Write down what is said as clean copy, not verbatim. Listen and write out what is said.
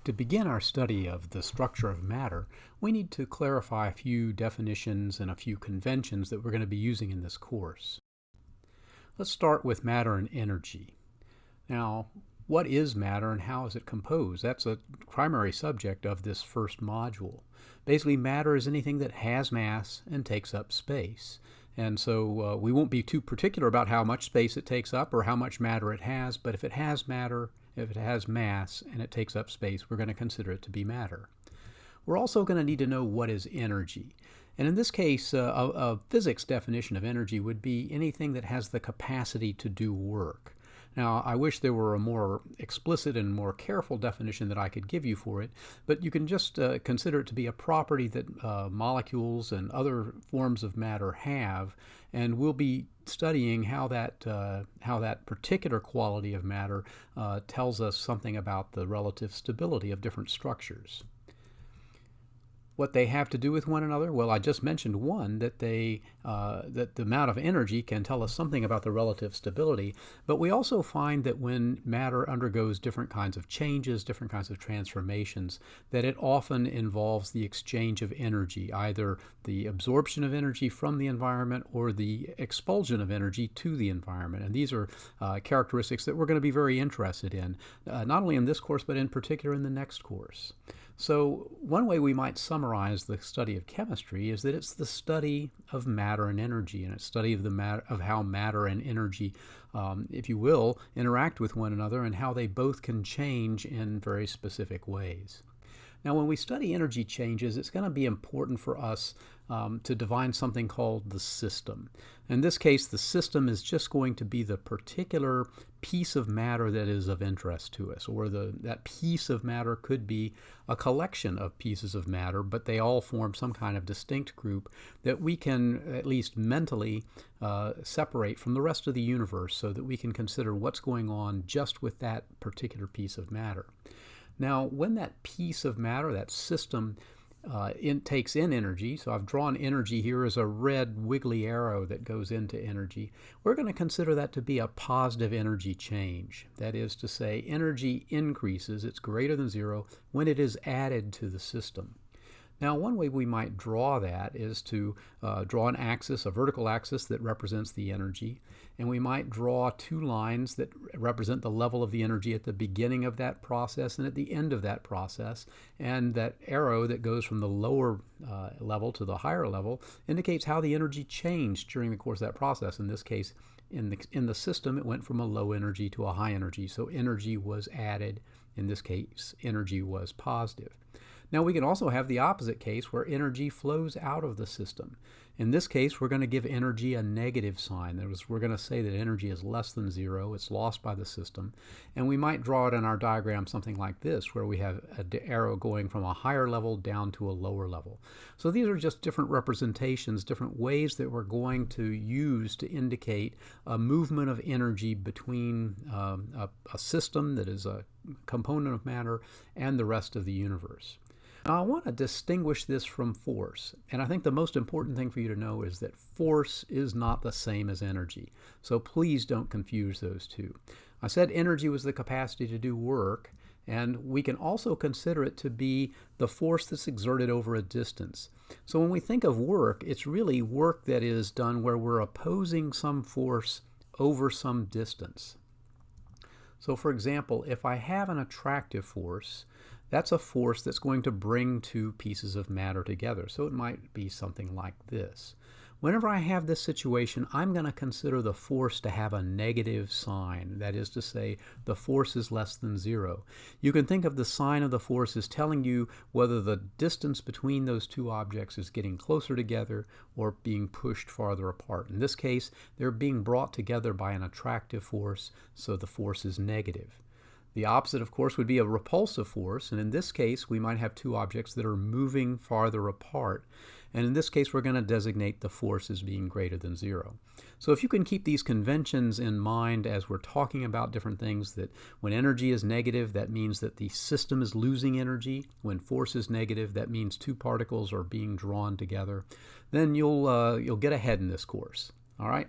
To begin our study of the structure of matter, we need to clarify a few definitions and a few conventions that we're going to be using in this course. Let's start with matter and energy. Now, what is matter and how is it composed? That's a primary subject of this first module. Basically, matter is anything that has mass and takes up space. And so we won't be too particular about how much space it takes up or how much matter it has, but if it has matter, if it has mass and it takes up space, we're going to consider it to be matter. We're also going to need to know what is energy. And in this case, a physics definition of energy would be anything that has the capacity to do work. Now, I wish there were a more explicit and more careful definition that I could give you for it, but you can just consider it to be a property that molecules and other forms of matter have, and we'll be studying how that particular quality of matter tells us something about the relative stability of different structures. What they have to do with one another? Well, I just mentioned one, that the amount of energy can tell us something about the relative stability, but we also find that when matter undergoes different kinds of changes, different kinds of transformations, that it often involves the exchange of energy, either the absorption of energy from the environment or the expulsion of energy to the environment. And these are characteristics that we're going to be very interested in, not only in this course, but in particular in the next course. So one way we might summarize the study of chemistry is that it's the study of matter and energy, and it's study of how matter and energy, if you will, interact with one another and how they both can change in very specific ways. Now, when we study energy changes, it's going to be important for us to define something called the system. In this case, the system is just going to be the particular piece of matter that is of interest to us, or that piece of matter could be a collection of pieces of matter, but they all form some kind of distinct group that we can at least mentally separate from the rest of the universe so that we can consider what's going on just with that particular piece of matter. Now, when that piece of matter, that system, takes in energy, so I've drawn energy here as a red wiggly arrow that goes into energy, we're going to consider that to be a positive energy change. That is to say, energy increases, it's greater than zero, when it is added to the system. Now, one way we might draw that is to draw an axis, a vertical axis that represents the energy, and we might draw two lines that represent the level of the energy at the beginning of that process and at the end of that process, and that arrow that goes from the lower level to the higher level indicates how the energy changed during the course of that process. In this case, in the system, it went from a low energy to a high energy, so energy was added. In this case, energy was positive. Now, we can also have the opposite case where energy flows out of the system. In this case, we're going to give energy a negative sign. That is, we're going to say that energy is less than zero, it's lost by the system. And we might draw it in our diagram something like this, where we have an arrow going from a higher level down to a lower level. So these are just different representations, different ways that we're going to use to indicate a movement of energy between a system that is a component of matter and the rest of the universe. Now, I want to distinguish this from force, and I think the most important thing for you to know is that force is not the same as energy, so please don't confuse those two. I said energy was the capacity to do work, and we can also consider it to be the force that's exerted over a distance. So when we think of work, it's really work that is done where we're opposing some force over some distance. So for example, if I have an attractive force, that's a force that's going to bring two pieces of matter together. So it might be something like this. Whenever I have this situation, I'm going to consider the force to have a negative sign. That is to say, the force is less than zero. You can think of the sign of the force as telling you whether the distance between those two objects is getting closer together or being pushed farther apart. In this case, they're being brought together by an attractive force, so the force is negative. The opposite, of course, would be a repulsive force, and in this case, we might have two objects that are moving farther apart. And in this case, we're going to designate the force as being greater than zero. So if you can keep these conventions in mind as we're talking about different things, that when energy is negative, that means that the system is losing energy. When force is negative, that means two particles are being drawn together. Then you'll get ahead in this course. All right?